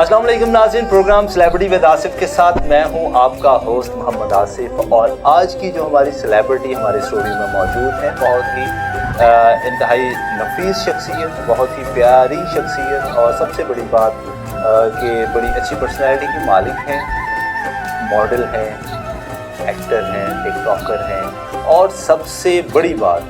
अस्सलाम वालेकुम नाज़रीन, प्रोग्राम सेलिब्रिटी विद आसिफ के साथ मैं हूं आपका होस्ट मोहम्मद आसिफ। और आज की जो हमारी सेलिब्रिटी हमारी स्टूडियो में मौजूद है, बहुत ही इंतहाई नफीस शख्सियत, बहुत ही प्यारी शख्सियत और सबसे बड़ी बात कि बड़ी अच्छी पर्सनैलिटी के मालिक हैं, मॉडल हैं, एक्टर हैं, टिकटॉकर हैं और सबसे बड़ी बात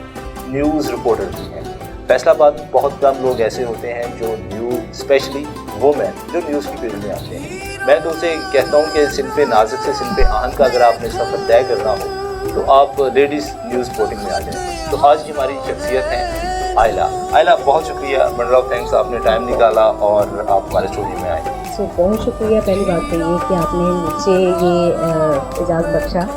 न्यूज़ रिपोर्टर भी हैं। फैसलाबाद बहुत कम लोग ऐसे होते हैं जो न्यूज़ स्पेशली वोमेन जो न्यूज़ की फील्ड में आते हैं। मैं तो उसे कहता हूँ कि सिनफ़े नाज़िक से सिनफ़े आहन का अगर आपने सफ़र तय करना हो तो आप लेडीज़ न्यूज़ रिपोर्टिंग में आ जाएँ। तो आज की हमारी शख्सियत हैं आयला। बहुत शुक्रिया, बंडल ऑफ थैंक्स, आपने टाइम निकाला और आप हमारे स्टूडियो में आए। बहुत शुक्रिया। पहली बात तो ये कि आपने मुझे ये इजाज़त बख्शा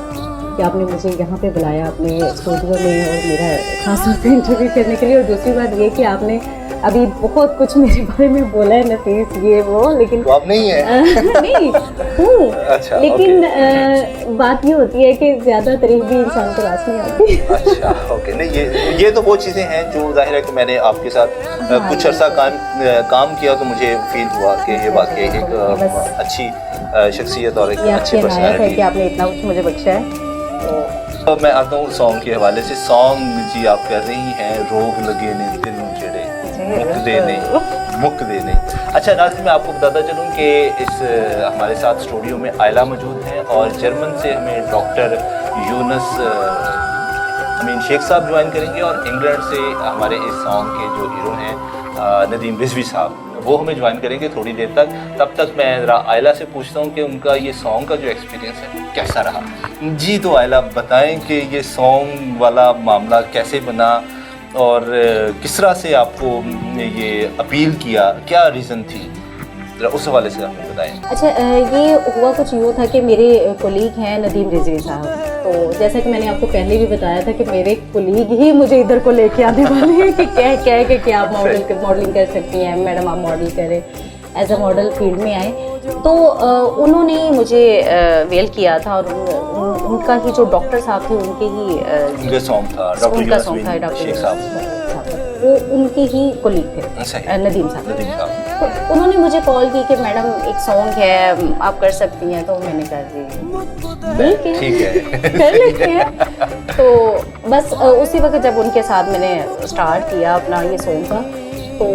कि आपने मुझे यहाँ पे बुलाया अपने स्टूडियो में और मेरा खास तौर पे इंटरव्यू करने के लिए। और दूसरी बात ये कि आपने अभी बहुत कुछ मेरे बारे में बोला है, नफीस ये वो, लेकिन तो आप नहीं है नहीं हूँ। अच्छा, लेकिन बात ये होती है कि ज़्यादा तारीफ भी इंसान को रास नहीं आती। अच्छा, ओके। नहीं, ये तो वो चीज़ें हैं जो जाहिर है कि मैंने आपके साथ कुछ अर्सा काम किया तो मुझे फील हुआ कि ये वाकई एक अच्छी शख्सियत और एक अच्छी पर्सनैलिटी है कि आपने इतना कुछ मुझे बख्शा है। तो मैं आता हूँ सॉन्ग के हवाले से। सॉन्ग जी आप कह रही हैं रोग लगे ने दिल जड़े मुक देने। अच्छा नाज़रीन, मैं आपको बताता चलूँ कि इस हमारे साथ स्टूडियो में आयला मौजूद हैं और जर्मन से हमें डॉक्टर यूनस अमीन शेख साहब ज्वाइन करेंगे और इंग्लैंड से हमारे इस सॉन्ग के जो हीरो हैं नदीम रिजवी साहब, वो हमें ज्वाइन करेंगे थोड़ी देर तक। तब तक मैं आयला से पूछता हूँ कि उनका ये सॉन्ग का जो एक्सपीरियंस है कैसा रहा। जी तो आयला बताएं कि ये सॉन्ग वाला मामला कैसे बना और किस तरह से आपको ये अपील किया, क्या रीज़न थी, ज़रा उस हवाले से हमें बताएं। अच्छा, ये हुआ कुछ यूँ था कि मेरे कोलीग हैं नदीम रिजवी साहब, तो जैसा कि मैंने आपको पहले भी बताया था कि मेरे कोलीग ही मुझे इधर को लेके आने वाले हैं कि कह के कि आप मॉडलिंग कर सकती हैं मैडम, आप मॉडल करें, एज अ मॉडल फील्ड में आए। तो उन्होंने मुझे वेल किया था और उनका ही जो डॉक्टर साहब थे उनके ही उनका सॉन्ग था डॉक्टर साहब, वो उनके ही कोलीग थे नदीम साहब। तो उन्होंने मुझे कॉल की कि मैडम एक सॉन्ग है आप कर सकती हैं। तो मैंने कहा ठीक है कर लेते हैं। तो बस उसी वक्त जब उनके साथ मैंने स्टार्ट किया अपना ये सॉन्ग का, तो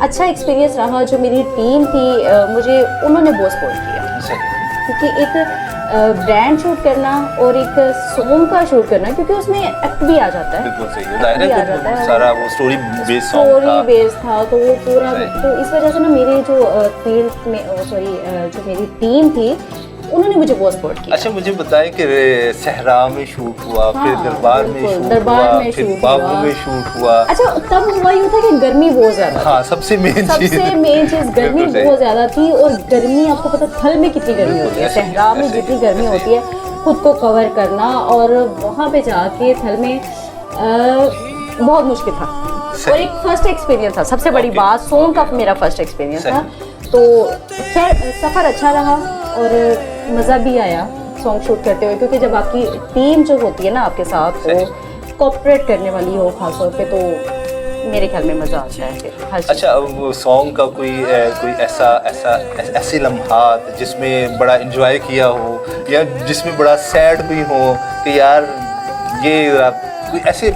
अच्छा एक्सपीरियंस रहा। जो मेरी टीम थी मुझे उन्होंने बहुत सपोर्ट किया, क्योंकि एक ब्रांड शूट करना और एक सॉन्ग का शूट करना, क्योंकि उसमें एक्ट भी आ जाता है, बिल्कुल सही, सारा वो स्टोरी बेस था। तो वो पूरा, तो इस वजह से ना मेरे जो फील्ड में जो मेरी टीम थी उन्होंने मुझे बहुत सपोर्ट किया। अच्छा, मुझे बताएं कि सहरा में शूट हुआ, फिर दरबार में शूट हुआ, फिर बाबू में शूट हुआ। अच्छा, तब हुआ यूँ था कि गर्मी बहुत ज़्यादा, हाँ सबसे मेन चीज़ गर्मी बहुत ज़्यादा थी। और गर्मी आपको पता थल में कितनी गर्मी होती है, सहरा में जितनी गर्मी होती है, खुद को कवर करना और वहाँ पे जाके थल में बहुत मुश्किल था। और एक फर्स्ट एक्सपीरियंस था, सबसे बड़ी बात सॉन्ग का मेरा फर्स्ट एक्सपीरियंस था। तो खैर सफ़र अच्छा रहा और मज़ा भी आया सॉन्ग शूट करते हुए, क्योंकि जब आपकी टीम जो होती है ना आपके साथ वो कोऑपरेट करने वाली हो खासतौर पे, तो मेरे ख्याल में मज़ा आता है फिर। अच्छा, वो सॉन्ग का कोई ऐसे लम्हात जिसमें बड़ा एंजॉय किया हो या जिसमें बड़ा सैड भी हो कि यार ये कोई ऐसे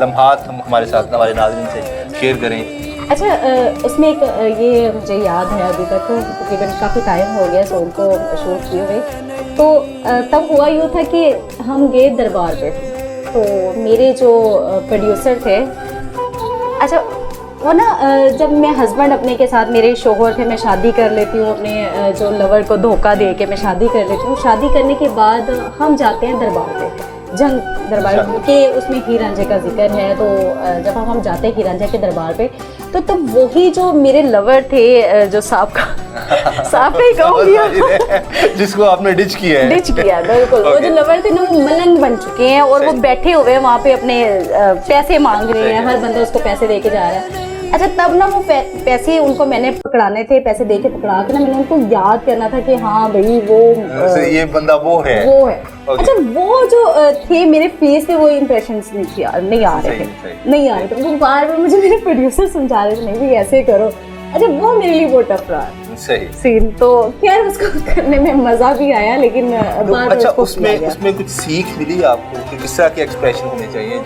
लम्हात हम हमारे साथ हमारे नाज़रीन से शेयर करें। अच्छा, उसमें एक ये मुझे याद है, अभी तक तकरीबन काफ़ी टाइम हो गया सॉन्ग को शूट किए हुए। तो तब हुआ यूँ था कि हम गए दरबार पे, तो मेरे जो प्रोड्यूसर थे, अच्छा वो ना जब मैं हस्बैंड अपने के साथ, मेरे शोहर थे, मैं शादी कर लेती हूँ अपने जो लवर को धोखा दे के मैं शादी कर लेती हूँ। शादी करने के बाद हम जाते हैं दरबार पे, जंग दरबार के, उसमें हीर रांझे का जिक्र है। तो जब हम जाते हैं हीर रांझे के दरबार पे, तो तब वही जो मेरे लवर थे, जो सांप का ही कहूँगी जिसको आपने डिच किया बिल्कुल। वो जो लवर थे ना वो मलंग बन चुके हैं और वो बैठे हुए हैं वहाँ पे, अपने पैसे मांग रहे हैं, हर बंदा उसको पैसे दे के जा रहा है। अच्छा, तब ना वो पैसे उनको मैंने पकड़ाने थे, पैसे दे के पकड़ा के ना मैंने उनको याद करना था कि हाँ भाई वो ये बंदा वो है। अच्छा, वो जो थे मेरे फेस पे वो इम्प्रेशंस नहीं आ रहे थे। वो बार बार मुझे मेरे प्रोड्यूसर समझा रहे थे नहीं भी ऐसे करो। अच्छा, वो मेरे लिए बहुत टफ रहा। सही सीन, तो खैर उसको करने में मजा भी आया, लेकिन तो बाद अच्छा उसको किया उसमें गया। उसमें कुछ सीख मिली आपको कि किस तरह के एक्सप्रेशन होने चाहिए,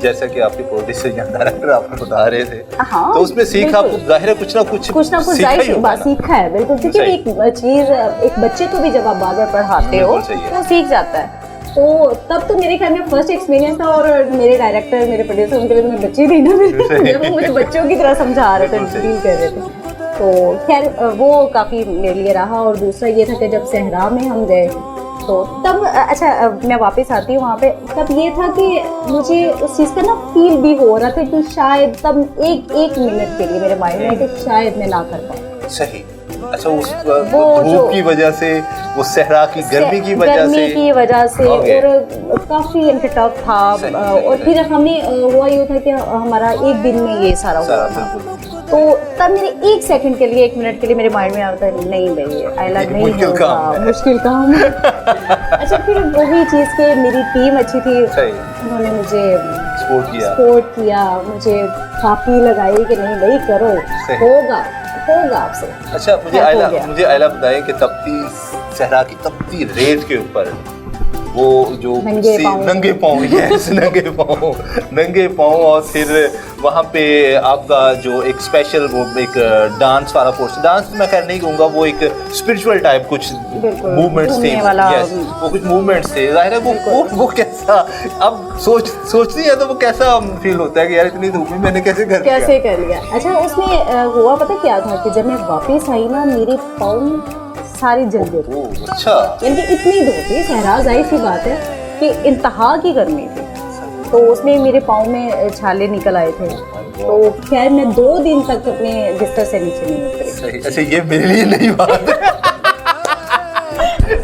जैसा कि आपके प्रोड्यूसर या डायरेक्टर आपको बता रहे थे, हाँ, तो उसमें सीख बिल्कुल। आपको जाहिर है कुछ ना कुछ सीखा ही जाहिर सी होगा बात ना। सीखा है, बिल्कुल, क्योंकि सही। एक चीज एक बच्चे को भी जब आप बार बार पढ़ाते हो बिल्कुल सही है। तो सीख जाता है। तो तब तो मेरे ख्याल में फर्स्ट एक्सपीरियंस था, और मेरे डायरेक्टर, मेरे प्रोड्यूसर, उनके लिए तो मैं बच्ची थी ना, जब वो मुझे बच्चों की तरह समझा रहे थे, बिल्कुल सही। डील कर रहे थे। तो खैर वो काफी मेरे लिए रहा। और दूसरा ये था कि जब सहरा में हम गए तो तब अच्छा मैं वापस आती हूँ वहाँ पे, तब ये था कि मुझे उस चीज़ का ना फील भी हो रहा था कि शायद तब एक मिनट के लिए मेरे माइंड में है कि शायद मैं ना कर पाऊँ। सही। अच्छा उस वो धूप जो- की वजह से, वो सहरा की गर्मी की वजह से ओके। और काफी टफ था। सही, और सही, फिर हमें हुआ ये था कि हमारा एक दिन में ये सारा हुआ था। बिल्कुल। तो तब मेरे एक सेकंड के लिए, एक मिनट के लिए मेरे माइंड में आता है नहीं भाई आयला ये नहीं मुश्किल होगा, काम है। मुश्किल काम है। अच्छा फिर वही चीज़ के मेरी टीम अच्छी थी, सही। उन्होंने मुझे सपोर्ट किया। मुझे काफी लगाई कि नहीं भाई करो, सही। होगा आपसे। अच्छा हो गया। मुझे आयला बताएं कि तपती सहरा की तपती रेत के ऊपर वो जो नंगे पाँव यस नंगे पाँव और फिर वहाँ पे आपका जो एक स्पेशल वो एक डांस वाला पोर्शन, डांस मैं खैर नहीं कहूँगा, वो एक स्पिरिचुअल टाइप कुछ मूवमेंट्स थे, यस वो कुछ मूवमेंट्स थे, जाहिर है वो कैसा अब सोचती है तो वो कैसा फील होता है कि यार इतनी धूप में मैंने कैसे कर लिया। अच्छा उसमें हुआ पता क्या था कि जब मैं वापस आई ना मेरे पाँव सारी जल गई। अच्छा यानी कि इतनी धूप थी, सहरा जाहिर सी बात है कि इंतहा की गर्मी थी, तो उसमें मेरे पाँव में छाले निकल आए थे। तो खैर मैं 2 दिन तक अपने बिस्तर से नीचे नहीं उतरी। सही। अच्छा ये मेरे लिए नई बात है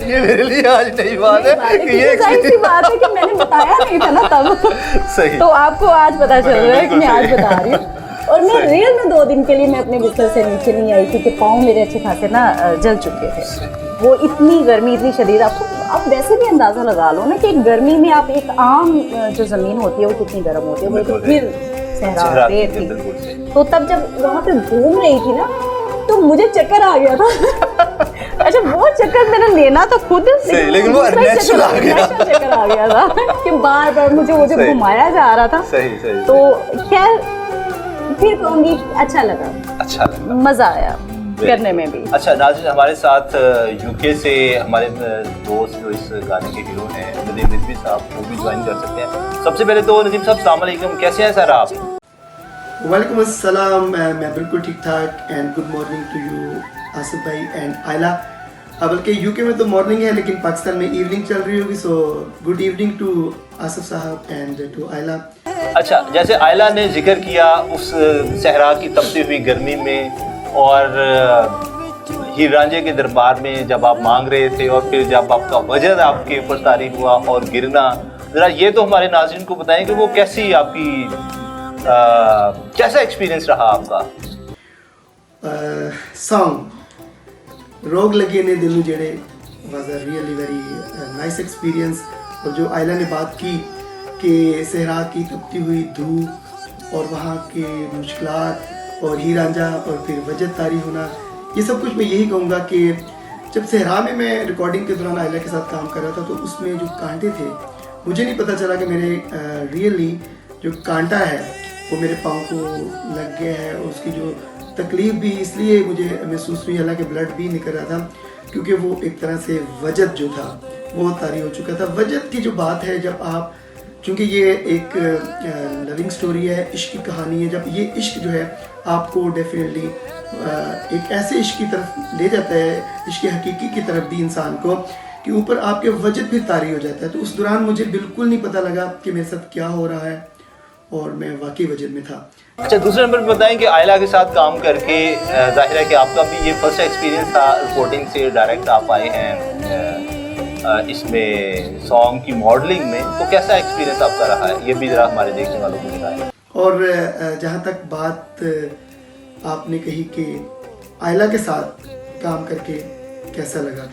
ये मेरे लिए आज नई बात है कि ये जाहिर सी बात है कि मैंने बताया नहीं था ना तब। सही। तो आपको आज पता चल रहा है कि मैं आज बता रही हूँ। और मैं रियल में 2 दिन के लिए मैं अपने बिस्तर से नीचे नहीं आई क्योंकि पाँव मेरे अच्छे खासे ना जल चुके थे। वो इतनी गर्मी इतनी शदीद, आप वैसे भी अंदाज़ा लगा लो ना कि गर्मी में आप एक आम जो ज़मीन होती है वो कितनी गर्म होती है, वो तो फिर सहरा रेत थी। तो तब जब वहाँ पे घूम रही थी ना तो मुझे चक्कर आ गया था। अच्छा वो चक्कर मैंने लेना तो खुद, लेकिन वो चक्कर आ गया था कि बार बार मुझे वो जो घुमाया जा रहा था। सही। तो खैर फिर कहूँगी अच्छा लगा, मजा आया करने में भी। अच्छा नाज़रीन, हमारे साथ यूके से हमारे दोस्त जो इस गाने के हीरो हैं नदीम रिजवी साहब, वो भी ज्वाइन कर सकते हैं। सबसे पहले तो नदीम साहब अस्सलाम वालेकुम, कैसे हैं सर आप? वालेकुम अस्सलाम, मैं बिल्कुल ठीक ठाक and good morning to you Asif भाई एंड आयला। बल्कि यूके में तो मॉर्निंग है लेकिन पाकिस्तान में इवनिंग चल रही होगी, so good evening to Asif साहब एंड टू आयला। अच्छा जैसे आयला ने जिक्र किया उस सहरा की तपती हुई गर्मी में और हीर रांझे के दरबार में जब आप मांग रहे थे और फिर जब आपका वजन आपके ऊपर तारी हुआ और गिरना, ज़रा ये तो हमारे नाज़रीन को बताएं कि वो कैसी आपकी कैसा एक्सपीरियंस रहा आपका? सॉन्ग रोग लगे ने दिल जेड़े was a really very nice experience. और जो आयला ने बात की कि सहरा की तपती हुई धूप और वहाँ के मुश्किलात और हीर रांझा और फिर वजद तारी होना, ये सब कुछ मैं यही कहूँगा कि जब सहरा में मैं रिकॉर्डिंग के दौरान आयला के साथ काम कर रहा था तो उसमें जो कांटे थे मुझे नहीं पता चला कि मेरे रियली जो कांटा है वो मेरे पाँव को लग गया है। और उसकी जो तकलीफ़ भी इसलिए मुझे महसूस हुई, हालांकि ब्लड भी निकल रहा था, क्योंकि वो एक तरह से वजद जो था वो तारी हो चुका था। वजद की जो बात है, जब आप, चूँकि ये एक लविंग स्टोरी है, इश्क की कहानी है, जब ये इश्क जो है आपको डेफिनेटली एक ऐसे इश्क की तरफ ले जाता है, इश्क हकीकी की तरफ भी इंसान को, कि ऊपर आपके वजद भी तारी हो जाता है। तो उस दौरान मुझे बिल्कुल नहीं पता लगा कि मेरे साथ क्या हो रहा है और मैं वाकई वजद में था। अच्छा दूसरे नंबर पर बताएं कि आयला के साथ काम करके जाहिर है कि आपका भी ये फर्स्ट एक्सपीरियंस था, रिपोर्टिंग से डायरेक्ट आप आए हैं इसमें सॉन्ग की मॉडलिंग में, तो कैसा एक्सपीरियंस आपका रहा है ये भी ज़रा हमारे देखने वालों को बताएं। और जहाँ तक बात आपने कही कि आयला के साथ काम करके कैसा लगा,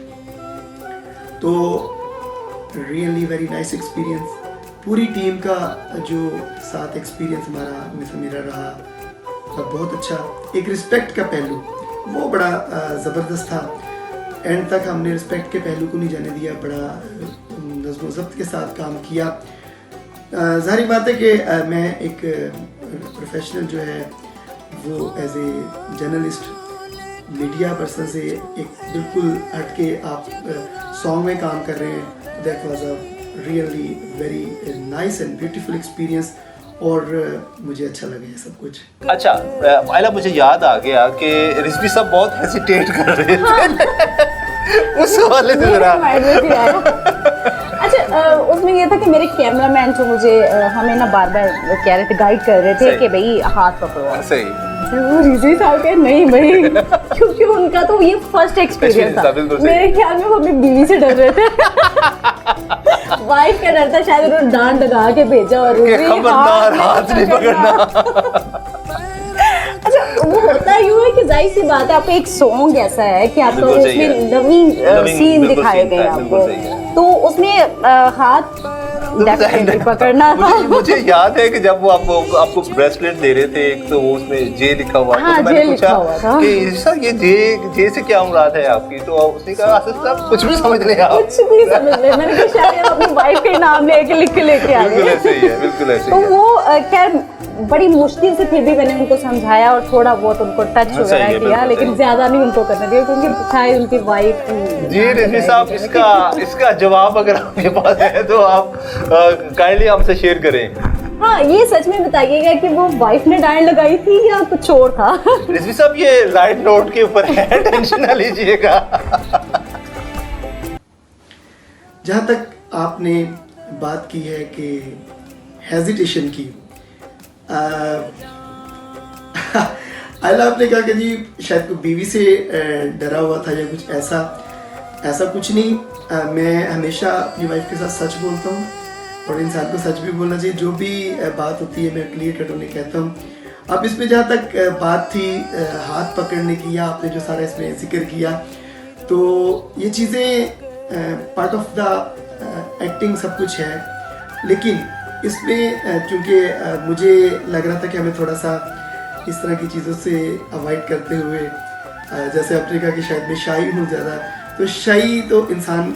तो रियली वेरी नाइस एक्सपीरियंस। पूरी टीम का जो साथ एक्सपीरियंस मेरा रहा बहुत अच्छा। एक रिस्पेक्ट का पहलू, वो बड़ा ज़बरदस्त था। एंड तक हमने रिस्पेक्ट के पहलू को नहीं जाने दिया, बड़ा नज़्म व ज़ब्त के साथ काम किया। ज़ाहिर बात है कि मैं एक प्रोफेशनल जो है वो as a journalist media person से एक बिल्कुल हट के आप सॉन्ग में काम कर रहे हैं। That was a really very nice and beautiful experience और मुझे अच्छा लगा ये सब कुछ। अच्छा आयला, मुझे याद आ गया कि रिजवी साहब बहुत हेसिटेट कर रहे थे उस हवाले से जरा। अच्छा उसमें ये था कि मेरे कैमरामैन जो मुझे हमें ना बार बार कह रहे थे, गाइड कर रहे थे कि भाई हाथ पकड़ो। सही। वो रिजवी साहब के नहीं भाई, क्योंकि उनका तो ये फर्स्ट एक्सपीरियंस था। मेरे ख्याल में वो अपनी बीवी से डर रहे थे, वाइफ का डर था शायद, उन्होंने डांट लगा के भेजा और खबरदार हाथ नहीं पकड़ना। अच्छा वो होता यूँ है कि जाहिर सी बात है, आपका एक सॉन्ग ऐसा है कि आपको उसमें लविंग सीन दिखाए गए आपको, तो उसमें हाथ डेफिनेटली पकड़ना था। मुझे याद है कि जब वो आपको ब्रेसलेट दे रहे थे, एक तो वो उसमें जे लिखा हुआ था, तो मैंने पूछा कि सर ये जे से क्या मुराद है आपकी, तो उसने कहा आसिफ साहब कुछ भी समझ ले आप, कुछ भी समझ ले। मैंने कहा शायद अपनी वाइफ के नाम लेके आ गए। बिल्कुल ऐसे ही है, बिल्कुल ऐसे ही है। तो वो खैर बड़ी मुश्किल से फिर भी मैंने उनको समझाया और थोड़ा बहुत उनको टच वगैरह किया, लेकिन ज्यादा नहीं उनको करने दिया क्योंकि शायद उनकी वाइफ। जी रिजवी साहब, इसका जवाब अगर आपके पास है तो आप काइंडली हमसे शेयर करें। हाँ ये सच में बताइएगा कि वो वाइफ ने डांट लगाई थी या कुछ और था। रिजवी साहब ये लाइट नोट के ऊपर है, टेंशन ना लीजिएगा। जहाँ तक आपने बात की है कि हेजिटेशन की, आयला आपने कहा कि जी शायद कोई बीवी से डरा हुआ था या कुछ ऐसा कुछ नहीं। मैं हमेशा अपनी वाइफ के साथ सच बोलता हूँ और इंसान को सच भी बोलना चाहिए। जो भी बात होती है मैं क्लियर कट उन्हें कहता हूँ। अब इसमें जहाँ तक बात थी हाथ पकड़ने की, या आपने जो सारा इसमें जिक्र किया, तो ये चीज़ें पार्ट ऑफ द एक्टिंग सब कुछ है, लेकिन इसमें चूँकि मुझे लग रहा था कि हमें थोड़ा सा इस तरह की चीज़ों से अवॉइड करते हुए, जैसे आपने कहा कि शायद मैं शाई हूँ ज़्यादा, तो शाई तो इंसान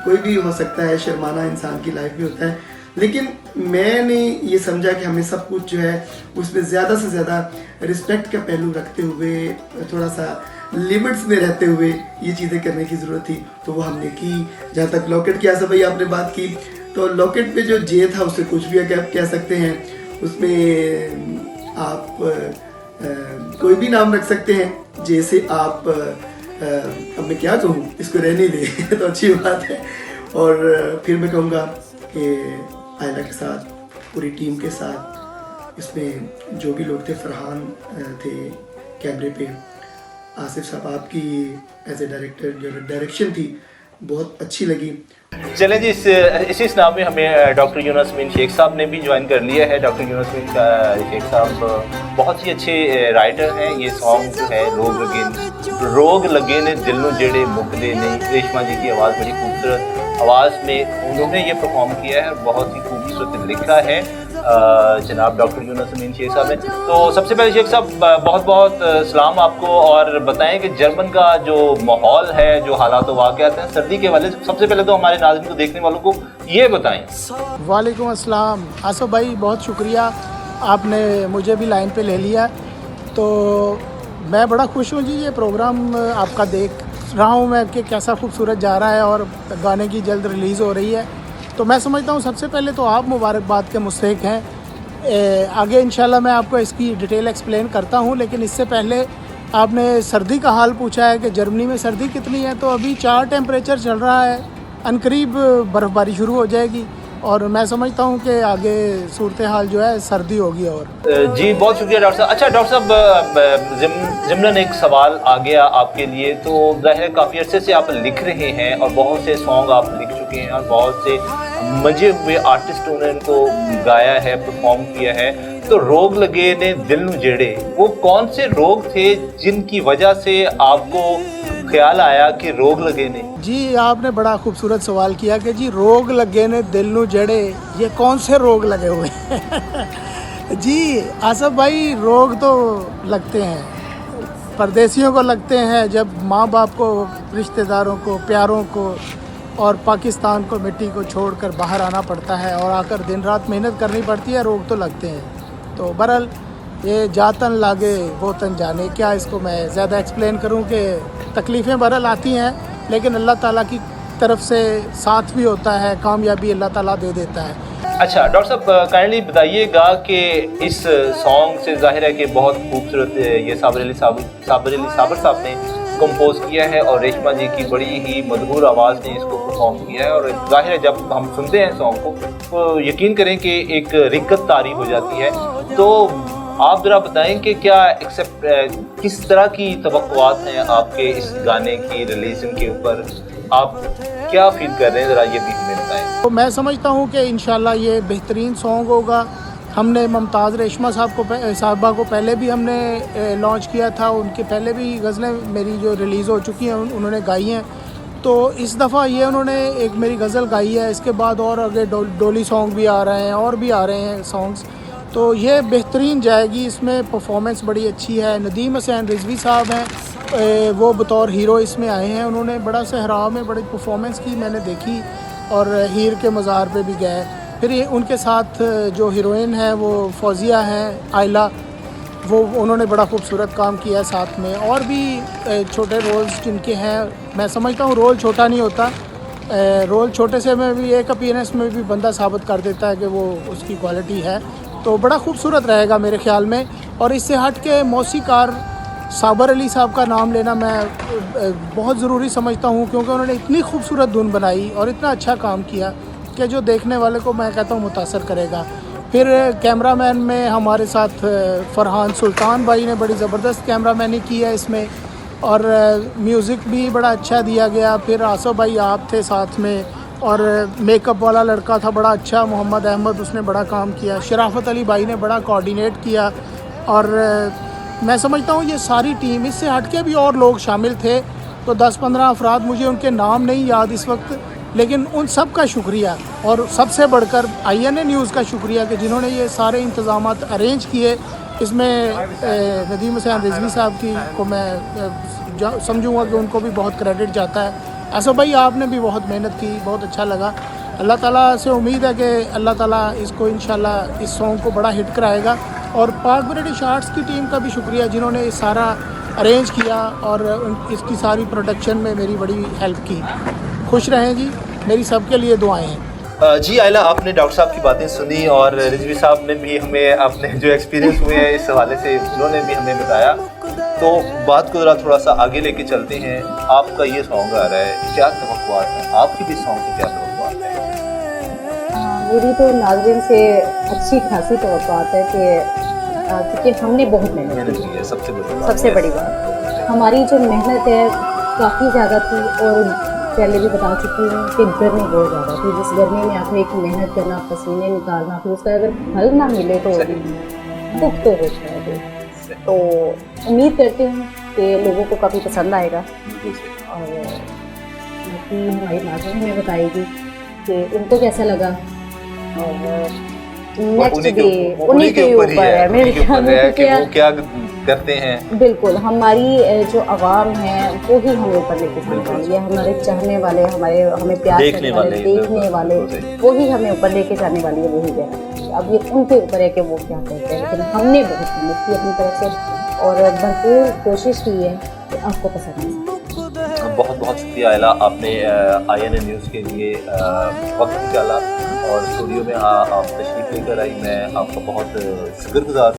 कोई भी हो सकता है, शर्माना इंसान की लाइफ में होता है, लेकिन मैंने ये समझा कि हमें सब कुछ जो है उसमें ज़्यादा से ज़्यादा रिस्पेक्ट का पहलू रखते हुए, थोड़ा सा लिमिट्स में रहते हुए ये चीज़ें करने की ज़रूरत थी, तो वो हमने की। जहाँ तक लॉकेट की आसिफ भाई आपने बात की, तो लॉकेट पे जो जे था उससे कुछ भी कह सकते हैं, उसमें आप कोई भी नाम रख सकते हैं, जैसे आप अब मैं क्या कहूँ, इसको रहने दे तो अच्छी बात है। और फिर मैं कहूँगा कि आयला के साथ, पूरी टीम के साथ, इसमें जो भी लोग थे, फरहान थे कैमरे पे, आसिफ साहब आपकी एज ए डायरेक्टर जो डायरेक्शन थी बहुत अच्छी लगी। चलें जी, इसी स्नाब में हमें डॉक्टर यूनुस मीन शेख साहब ने भी ज्वाइन कर लिया है। डॉक्टर यूनुस मीन शेख साहब बहुत ही अच्छे राइटर हैं। ये सॉन्ग जो है रोग लगे ने दिल नू जेड़े मुकदे नहीं, रेशमा जी की आवाज़ बड़ी खूबसूरत आवाज़ में उन्होंने ये परफॉर्म किया है, बहुत ही खूबसूरत लिखा है जनाब डॉक्टर यूनुस मीन शेख साहब ने। तो सबसे पहले शेख साहब बहुत बहुत सलाम आपको, और बताएं कि जर्मन का जो माहौल है, जो हालात वाक़यात हैं सर्दी के वाले, सबसे पहले तो हमारे नाज़रीन को, देखने वालों को ये बताएं। वालेकुम अस्सलाम आसिफ भाई, बहुत शुक्रिया, आपने मुझे भी लाइन पे ले लिया। तो मैं बड़ा खुश हूँ जी, ये प्रोग्राम आपका देख रहा हूँ मैं कि कैसा खूबसूरत जा रहा है और गाने की जल्द रिलीज़ हो रही है। तो मैं समझता हूँ सबसे पहले तो आप मुबारकबाद के मुस्तहिक हैं। आगे इंशाल्लाह मैं आपको इसकी डिटेल एक्सप्लेन करता हूँ, लेकिन इससे पहले आपने सर्दी का हाल पूछा है कि जर्मनी में सर्दी कितनी है। तो अभी 4 टेम्परेचर चल रहा है, अनकरीब बर्फ़बारी शुरू हो जाएगी और मैं समझता हूँ कि आगे सूरत हाल जो है सर्दी होगी। और जी बहुत शुक्रिया डॉक्टर साहब। अच्छा डॉक्टर साहब, ज़िमनन एक सवाल आ गया आपके लिए। तो ज़ाहिर है काफ़ी अरसे से आप लिख रहे हैं और बहुत से सॉन्ग आप लिख चुके हैं और बहुत से मजे हुए आर्टिस्टों ने इनको गाया है, परफॉर्म किया है। तो रोग लगे ने दिल नू जेड़े, वो कौन से रोग थे जिनकी वजह से आपको ख्याल आया कि रोग लगे ने? जी आपने बड़ा खूबसूरत सवाल किया कि जी रोग लगे ने दिल नू जड़े, ये कौन से रोग लगे हुए हैं? जी आसिफ भाई, रोग तो लगते हैं, परदेसियों को लगते हैं, जब माँ बाप को, रिश्तेदारों को, प्यारों को और पाकिस्तान को, मिट्टी को छोड़कर बाहर आना पड़ता है और आकर दिन रात मेहनत करनी पड़ती है, रोग तो लगते हैं। तो बहरहाल ये जातन लागे वो तन जाने, क्या इसको मैं ज़्यादा एक्सप्लेन करूं कि तकलीफ़ें बहरहाल आती हैं, लेकिन अल्लाह ताला की तरफ से साथ भी होता है, कामयाबी अल्लाह ताला दे देता है। अच्छा डॉक्टर साहब, काइंडली बताइएगा कि इस सॉन्ग से जाहिर है कि बहुत खूबसूरत ये साबर अली साहब ने कंपोज किया है और रेशमा जी की बड़ी ही मधुर आवाज़ ने इसको परफॉर्म किया है। और जाहिर है जब हम सुनते हैं सॉन्ग को तो यकीन करें कि एक रिक्कत तारी हो जाती है। तो आप ज़रा बताएं कि क्या किस तरह की तवक्कुआत हैं आपके इस गाने की रिलीज़न के ऊपर, आप क्या फील कर रहे हैं, ज़रा ये भी हमें बताएं। तो मैं समझता हूँ कि इंशाल्लाह ये बेहतरीन सॉन्ग होगा। हमने मुमताज़ रेशमा साहबा को पहले भी हमने लॉन्च किया था, उनके पहले भी गज़लें मेरी जो रिलीज़ हो चुकी हैं उन्होंने गाई हैं। तो इस दफ़ा ये उन्होंने एक मेरी गज़ल गाई है, इसके बाद और आगे डोली सॉन्ग भी आ रहे हैं और भी आ रहे हैं सॉन्ग्स, तो ये बेहतरीन जाएगी। इसमें परफॉर्मेंस बड़ी अच्छी है। नदीम हुसैन रिजवी साहब हैं, वो बतौर हीरो इसमें आए हैं, उन्होंने बड़ा सहराव में बड़ी परफॉर्मेंस की, मैंने देखी, और हीर के मज़ार पे भी गए। फिर ये उनके साथ जो हीरोइन है वो फौजिया हैं, आयला, वो उन्होंने बड़ा खूबसूरत काम किया है साथ में। और भी छोटे रोल्स जिनके हैं, मैं समझता हूँ रोल छोटा नहीं होता, रोल छोटे से में भी एक अपीयरेंस में भी बंदा साबित कर देता है कि वो उसकी क्वालिटी है। तो बड़ा खूबसूरत रहेगा मेरे ख़्याल में। और इससे हट के मौसीकार साबर अली साहब का नाम लेना मैं बहुत ज़रूरी समझता हूँ, क्योंकि उन्होंने इतनी खूबसूरत धुन बनाई और इतना अच्छा काम किया कि जो देखने वाले को मैं कहता हूँ मुतासर करेगा। फिर कैमरामैन में हमारे साथ फरहान सुल्तान भाई ने बड़ी ज़बरदस्त कैमरामैनी की है इसमें, और म्यूज़िक भी बड़ा अच्छा दिया गया। फिर आसफ भाई आप थे साथ में, और मेकअप वाला लड़का था बड़ा अच्छा, मोहम्मद अहमद, उसने बड़ा काम किया। शराफत अली भाई ने बड़ा कोऑर्डिनेट किया। और मैं समझता हूँ ये सारी टीम, इससे हट के भी और लोग शामिल थे, तो 10-15 अफराद, मुझे उनके नाम नहीं याद इस वक्त, लेकिन उन सब का शुक्रिया। और सबसे बढ़कर INA न्यूज़ का शुक्रिया कि जिन्होंने ये सारे इंतज़ामात अरेंज किए। इसमें नदीम हुसैन रिजवी साहब की को मैं समझूंगा कि उनको भी बहुत क्रेडिट जाता है। आसफ भाई आपने भी बहुत मेहनत की, बहुत अच्छा लगा। अल्लाह ताला से उम्मीद है कि अल्लाह ताला इसको इंशाल्लाह इस सॉन्ग को बड़ा हिट कराएगा। और पाक ब्रिटिश आर्ट्स की टीम का भी शुक्रिया जिन्होंने ये सारा अरेंज किया और इसकी सारी प्रोडक्शन में मेरी बड़ी हेल्प की। खुश रहें जी, मेरी सबके लिए दुआएं हैं। जी आयला, आपने डॉक्टर साहब की बातें सुनी और रिजवी साहब ने भी हमें अपने जो एक्सपीरियंस हुए हैं इस हवाले से उन्होंने भी हमें बताया। तो बात को ज़रा थोड़ा सा आगे लेके चलते हैं। आपका ये सॉन्ग आ रहा है, क्या तवक्कुआत है आपकी भी सॉन्ग की, क्या तवक्कुआत है? मेरी तो नाज़रीन से अच्छी खासी तवक्कुआत है कि क्योंकि हमने बहुत मेहनत की है। सबसे बड़ी बात हमारी जो मेहनत है काफ़ी ज़्यादा थी, और पहले भी बता चुकी हूँ कि गर्मी बहुत ज़्यादा थी। जिस गर्मी में आपको एक मेहनत करना, पसीने निकालना, फिर उसका अगर फल ना मिले तो दुख तो होता है। तो उम्मीद करती हूँ कि लोगों को काफ़ी पसंद आएगा, और बाकी हमारी नाज़रीन हमें बताएगी कि उनको कैसा लगा। और नेक्स्ट डे उन्हीं के ऊपर है मेरे ख्याल में कि वो क्या करते हैं। बिल्कुल, हमारी जो आवाम है वो ही हमें ऊपर लेके जाने वाली है। हमारे चाहने वाले, हमें प्यार करने वाले, देखने वाले, वो ही हमें ऊपर लेके जाने वाली है, वही है। अब ये उनके ऊपर है कि वो क्या करते हैं, लेकिन हमने बहुत मेहनत की अपनी तरफ से और भरपूर कोशिश की है कि आपको पसंद आए। बहुत बहुत शुक्रिया आयला, आपने INA न्यूज़ के लिए वक्त निकाला और स्टूडियो में आप तशरीफ़ लेकर आई। मैं आपका बहुत शुक्रगुजार